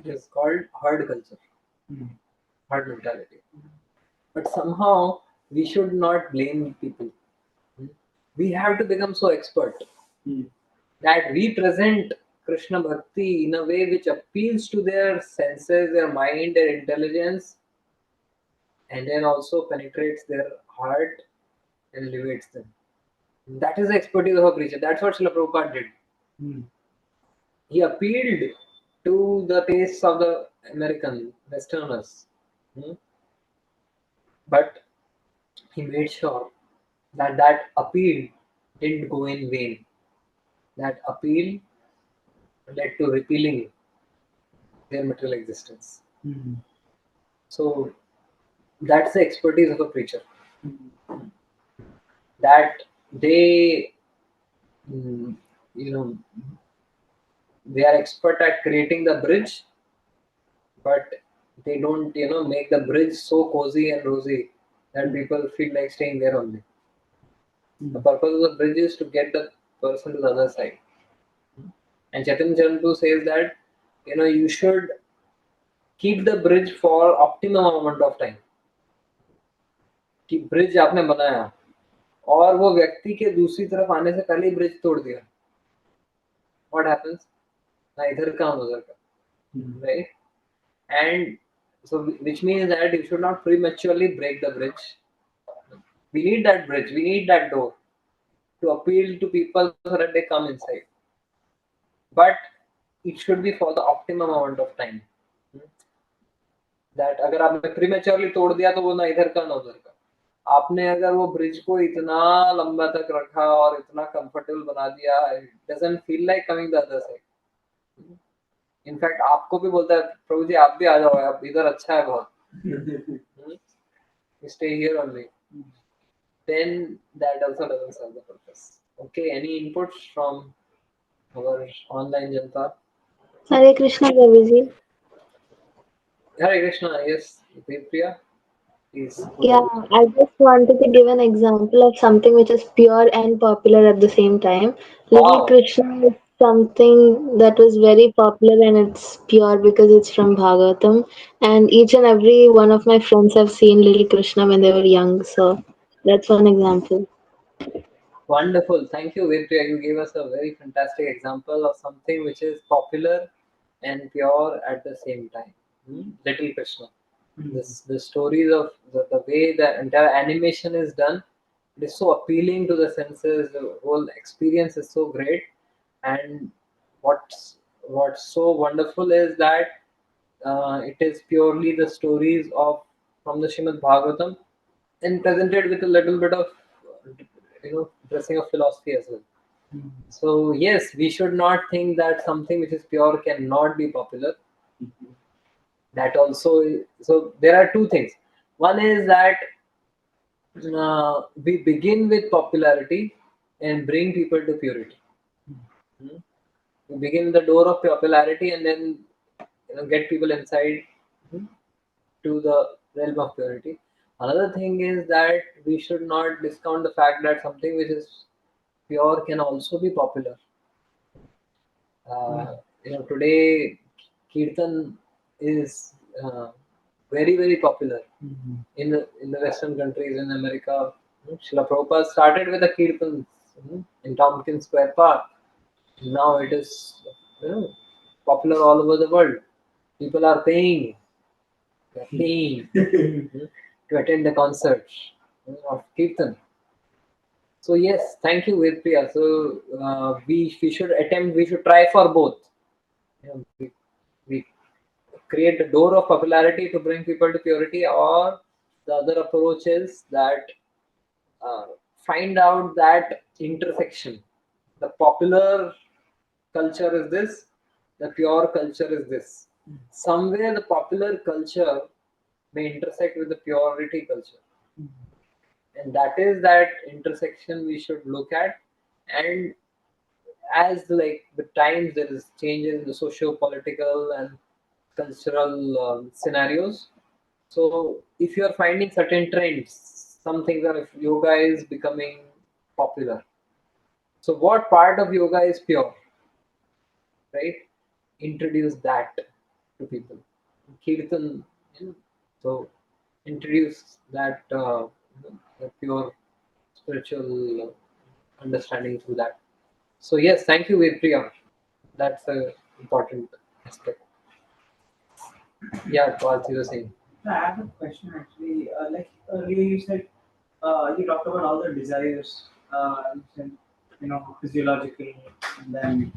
is called herd culture, herd mentality. But somehow we should not blame people. We have to become so expert that we present Krishna Bhakti in a way which appeals to their senses, their mind, their intelligence, and then also penetrates their heart and liberates them. That is the expertise of a preacher. That's what Srila Prabhupada did. He appealed to the tastes of the American Westerners, but he made sure that that appeal didn't go in vain. That appeal led to repealing their material existence. So that's the expertise of a preacher. That they, they are expert at creating the bridge, but they don't, make the bridge so cozy and rosy that people feel like staying there only. The purpose of the bridge is to get the person to the other side. And Chaitanya Chandu says that, you should keep the bridge for optimum amount of time. कि bridge आपने बनाया और वो व्यक्ति के दूसरी तरफ आने से पहले ही ब्रिज तोड़ दिया, what happens? ना इधर का ना उधर का, right? And so which means that you should not prematurely break the bridge. We need that bridge, we need that door to appeal to people so that they come inside, but it should be for the optimum amount of time. That अगर आपने prematurely तोड़ दिया तो वो ना इधर का ना उधर का. आपने अगर वो ब्रिज को इतना लंबा तक रखा और इतना कंफर्टेबल बना दिया, it doesn't feel like coming the other side. In fact आपको भी बोलता है प्रभु जी आप भी आ जाओ, आप इधर अच्छा है बहुत, stay here only. Then that also doesn't serve the purpose. Okay, any inputs from our online Janta? Hare Krishna, Prabhuji. Hare Krishna, yes, Priya, please. Yeah, I just wanted to give an example of something which is pure and popular at the same time. Little Wow. Krishna is something that was very popular and it's pure because it's from Bhagavatam. And each and every one of my friends have seen Little Krishna when they were young. So that's one example. Wonderful. Thank you, Vidya. You gave us a very fantastic example of something which is popular and pure at the same time. Little Krishna. The stories of the way the entire animation is done, it is so appealing to the senses. The whole experience is so great. And what's so wonderful is that it is purely the stories of from the Srimad Bhagavatam and presented with a little bit of dressing of philosophy as well. So yes, we should not think that something which is pure cannot be popular. That also so there are two things. One is that we begin with popularity and bring people to purity. We begin with the door of popularity and then get people inside to the realm of purity. Another thing is that we should not discount the fact that something which is pure can also be popular. Today kirtan is very popular in the Western countries, in America. Srila Prabhupada started with the kirtans in Tompkins Square Park. Now it is Popular all over the world. People are paying. They're paying to attend the concert of Kirtan. So yes, thank you, Vedpriya. So we should attempt. We should try for both. We create a door of popularity to bring people to purity, or the other approach is that uh, find out that intersection. The popular culture is this, the pure culture is this. Somewhere the popular culture may intersect with the purity culture, and that is that intersection we should look at. And as like the times there is changes in the socio-political and cultural scenarios. So if you are finding certain trends, some things are, if yoga is becoming popular, so what part of yoga is pure, right? Introduce that to people. Kirtan, so introduce that the pure spiritual understanding through that. So yes, thank you, Vedpriya. That's a important aspect. Yeah, Paul, you were saying. I have a question actually. Like earlier you said, you talked about all the desires, you said, physiological, and then,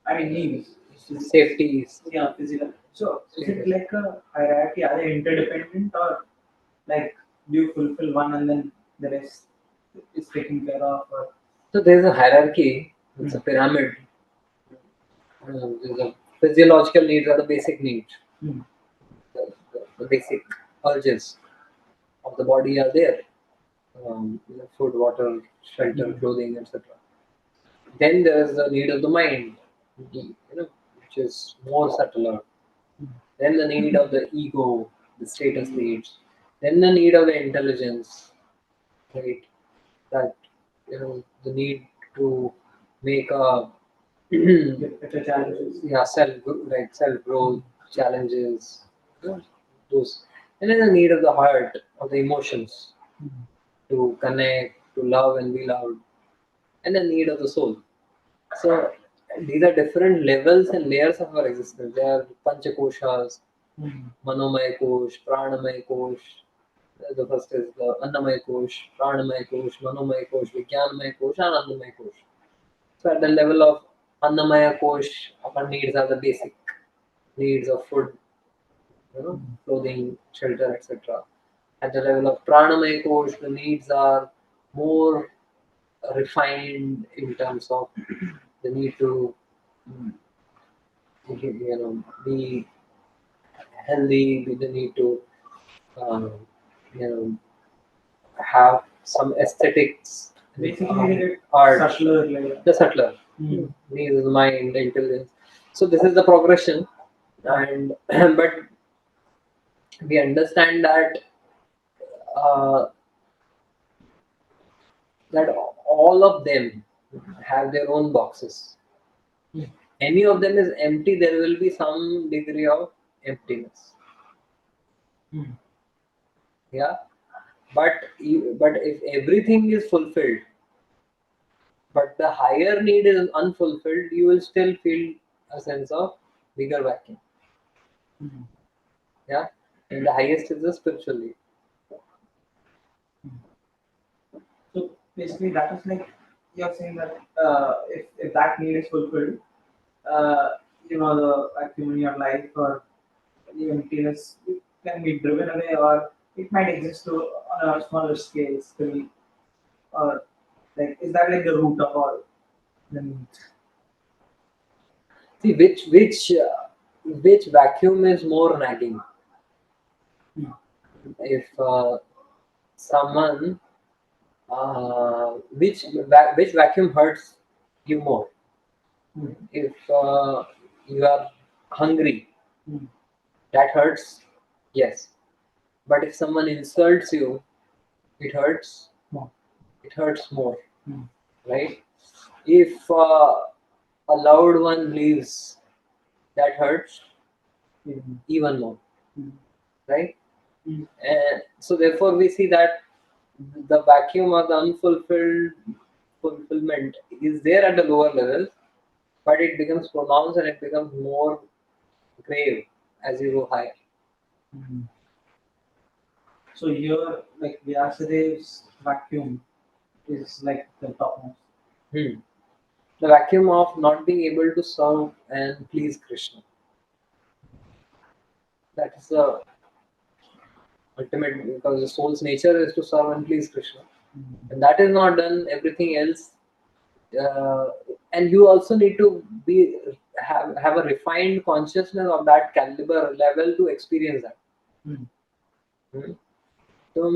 I mean, needs. Safety is Yeah, physical. So, is it like a hierarchy? Are they interdependent, or like do you fulfill one and then the rest is taken care of? Or so there's a hierarchy. It's a pyramid. The physiological needs are the basic needs. Hmm. The basic urges of the body are there. Food, water, shelter, clothing, etc. Then there is the need of the mind, which is more subtler. Then the need of the ego, the status needs. Then the need of the intelligence, right? That the need to make a get better challenges? yeah, self growth challenges, those. And then the need of the heart, of the emotions, to connect, to love and be loved, and the need of the soul. So these are different levels and layers of our existence. They are panchakoshas, manomaya kosh, pranamaya kosh. The first is the annamaya kosh, pranamaya kosh, manomaya kosh, vijnanamaya kosh, and anandamaya kosh. So at the level of annamaya kosh, our needs are the basic needs of food, clothing, shelter, etc. At the level of pranamaya kosh, the needs are more refined in terms of the need to be healthy, with the need to um, you know have some aesthetics, Basically, they get art, subtler layer. the subtler needs of the mind, the intelligence. So this is the progression, and but we understand that uh, that all of them have their own boxes. Any of them is empty, there will be some degree of emptiness. Yeah, but if everything is fulfilled, but the higher need is unfulfilled, you will still feel a sense of bigger vacuum. Yeah, and the highest is the spiritual need. So basically, that is like you're saying that if that need is fulfilled, uh, the vacuum in your life or the emptiness it can be driven away, or it might exist on a smaller scale still, or like is that like the root of all the needs? See which vacuum is more nagging. If someone which vacuum hurts you more? If you are hungry, that hurts, yes. But if someone insults you, it hurts. It hurts more, right? If a loved one leaves, that hurts even more, right? And so therefore we see that the vacuum or the unfulfilled fulfillment is there at the lower levels, but it becomes pronounced and it becomes more grave as you go higher. So here, like Vyasadev's vacuum is like the topmost. The vacuum of not being able to serve and please Krishna. That is the ultimate, because the soul's nature is to serve and please Krishna. And that is not done, everything else. And you also need to have a refined consciousness of that caliber level to experience that. तुम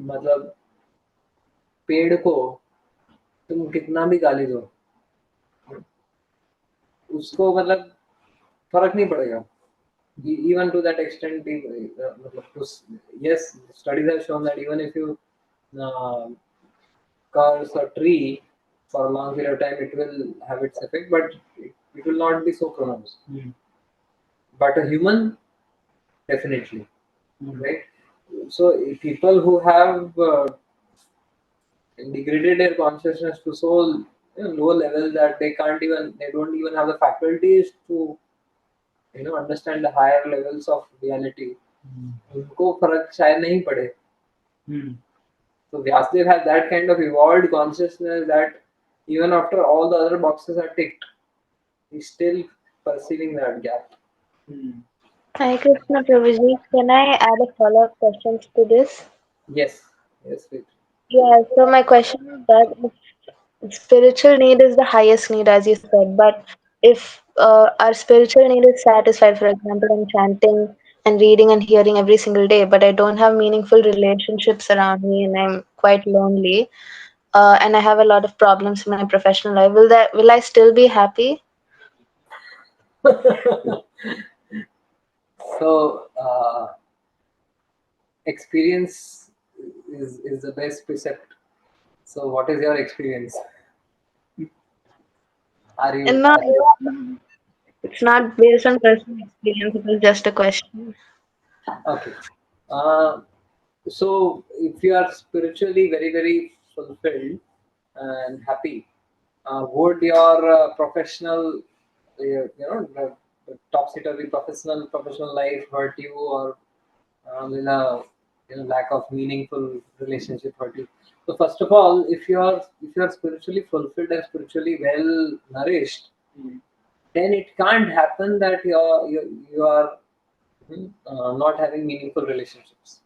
मतलब पेड़ को तुम कितना भी गाली दो, उसको मतलब फर्क नहीं पड़ेगा. Even to that extent, yes, studies have shown that even if you curse a tree for a long period of time, it will have its effect, but it will not be so pronounced. But a human, definitely, right? So people who have degraded their consciousness to so low level that they don't even have the faculties to understand the higher levels of reality. उनको फर्क शायद नहीं पड़े. So Vyasadeva has that kind of evolved consciousness that even after all the other boxes are ticked, he's still perceiving that gap. Hi Krishna Prabhuji, can I add a follow-up question to this? Yes, wait. Yeah, so my question is that if spiritual need is the highest need, as you said, but if our spiritual need is satisfied, for example, I'm chanting and reading and hearing every single day, but I don't have meaningful relationships around me and I'm quite lonely, and I have a lot of problems in my professional life, will I still be happy? So experience is the best precept. So what is your experience? Are And you no, it's not based on personal experience, it was just a question. okay? So if you are spiritually very very fulfilled and happy, would your professional, the topsy turvy professional life hurt you, or will a lack of meaningful relationship hurt you? So first of all, if you are spiritually fulfilled and spiritually well nourished, then it can't happen that you are not having meaningful relationships,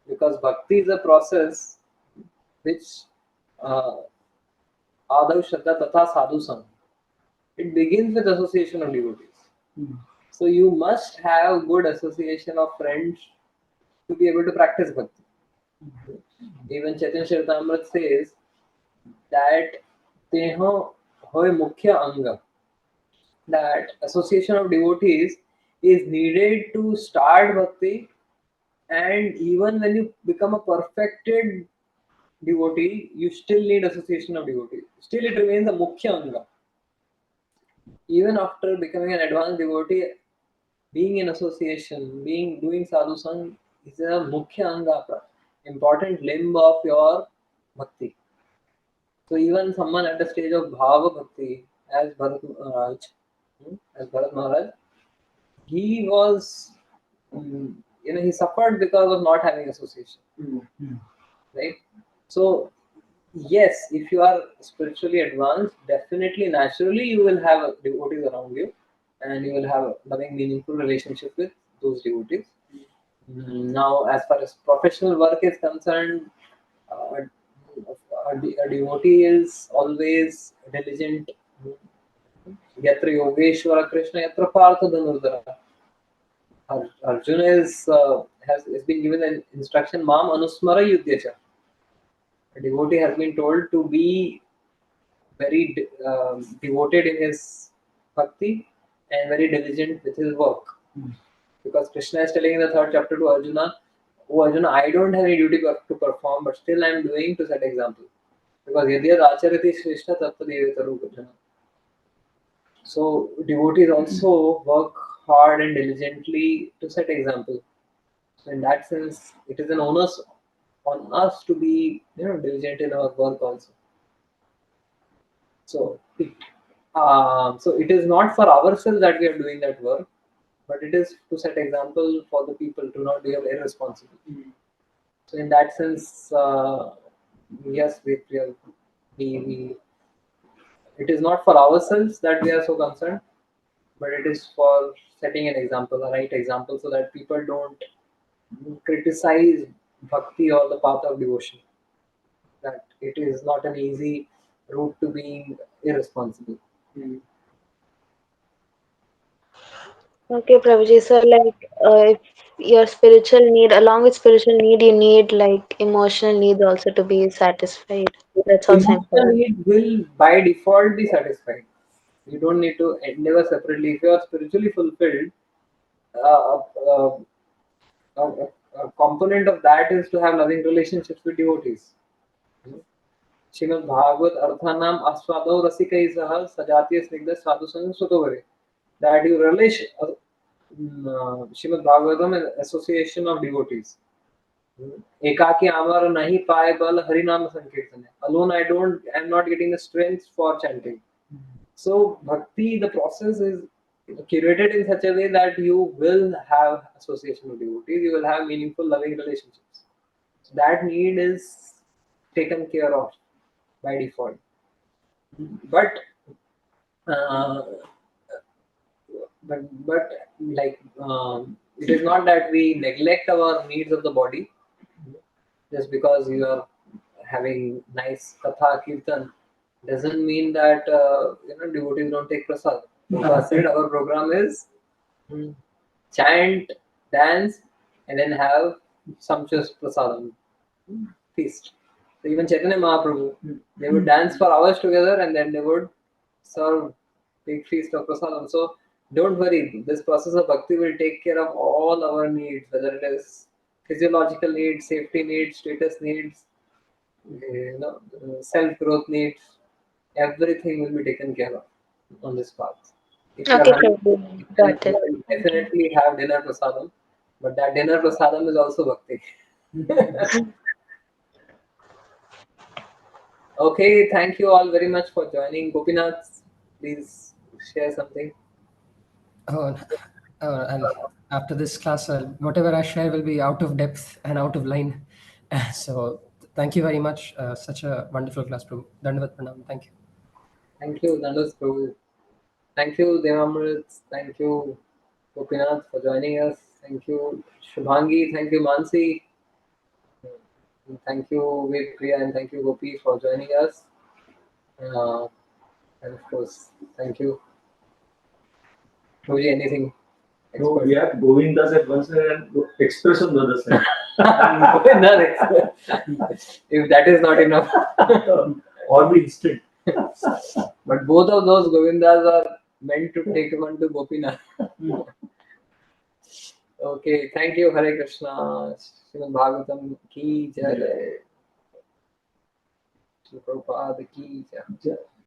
because bhakti is a process which uh, Adav Shraddha Tatha Sadhu Sang. It begins with association of devotees. So you must have good association of friends to be able to practice bhakti. Even Chaitanya Charitamrita says that teho hoy mukhya anga, that association of devotees is needed to start bhakti, and even when you become a perfected devotee, you still need association of devotees. Still, it remains a mukhya anga. Even after becoming an advanced devotee, being in association, doing sadhu sang is a mukhya anga, important limb of your bhakti. So even someone at the stage of bhava bhakti, as Bharat Maharaj, he was, he suffered because of not having association, right? So yes, if you are spiritually advanced, definitely, naturally, you will have devotees around you, and you will have a loving, meaningful relationship with those devotees. Now, as far as professional work is concerned, uh, a devotee is always diligent. Yatra Yogeshwara Krishna, Yatra Partha Dhanurdhara. Arjuna has been given an instruction, Mam Anusmara Yudhyacha. A devotee has been told to be very devoted in his bhakti and very diligent with his work. Because Krishna is telling in the third chapter to Arjuna, "Oh Arjuna, I don't have any duty to perform, but still I am doing to set example. Because Yadyad Acharati Shrishta Tattva Devataru Arjuna." So devotees also work hard and diligently to set example. So in that sense, it is an onus on us to be diligent in our work also. So So it is not for ourselves that we are doing that work, but it is to set example for the people to not behave irresponsibly. So in that sense, yes, we it is not for ourselves that we are so concerned, but it is for setting an example, a right example, so that people don't criticize bhakti or the path of devotion. That it is not an easy route to being irresponsible. Okay, Prabhuji. So, like, if your spiritual need, along with spiritual need, you need like emotional needs also to be satisfied. That's also Emotional important. need will by default be satisfied. You don't need to endeavor separately. If you are spiritually fulfilled, uh, uh, a component of that is to have loving relationships with devotees. Srimad Bhagavat Arthanam Aswado Rasikai Saha Sajatiya Snigdha Sadhu Sangha Sutovare. That you relish Srimad Bhagavatam is association of devotees. एकाकी आमर नहीं पाए बल हरिनाम संकीर्तन है. Alone I am not getting the strength for chanting. So bhakti, the process is curated in such a way that you will have association with devotees, you will have meaningful loving relationships. That need is taken care of by default. But uh, but like it is not that we neglect our needs of the body just because you are having nice katha kirtan doesn't mean that devotees don't take prasad. Prabhupada said our program is chant, dance, and then have sumptuous prasadam feast. So even Chaitanya Mahaprabhu, they would dance for hours together and then they would serve big feast of prasadam. So don't worry, this process of bhakti will take care of all our needs, whether it is physiological needs, safety needs, status needs, self growth needs. Everything will be taken care of on this path. If you are Okay, having, Prabhuji. then Got you it. will definitely have dinner prasadam, but that dinner prasadam is also bhakti. Okay, thank you all very much for joining. Gopinath, please share something. Oh, and after this class, whatever I share will be out of depth and out of line. So, thank you very much. Such a wonderful class, Prabhu. Dandavat Pranam. Thank you. Thank you, Nandas Prabhu. Thank you, Devamrit. Thank you, Gopinath, for joining us. Thank you, Shubhangi. Thank you, Mansi. And thank you, Priya, and thank you, Gopi, for joining us. Uh, and of course, thank you. Prabhuji, anything? No, we have Govindas at one side and Express on the other side. If that is not enough. Or be instant. But both of those Govindas are meant to take one to Gopinath. Okay, thank you, Hare Krishna. Srimad Bhagavatam ki jai. Prabhupada ki jai.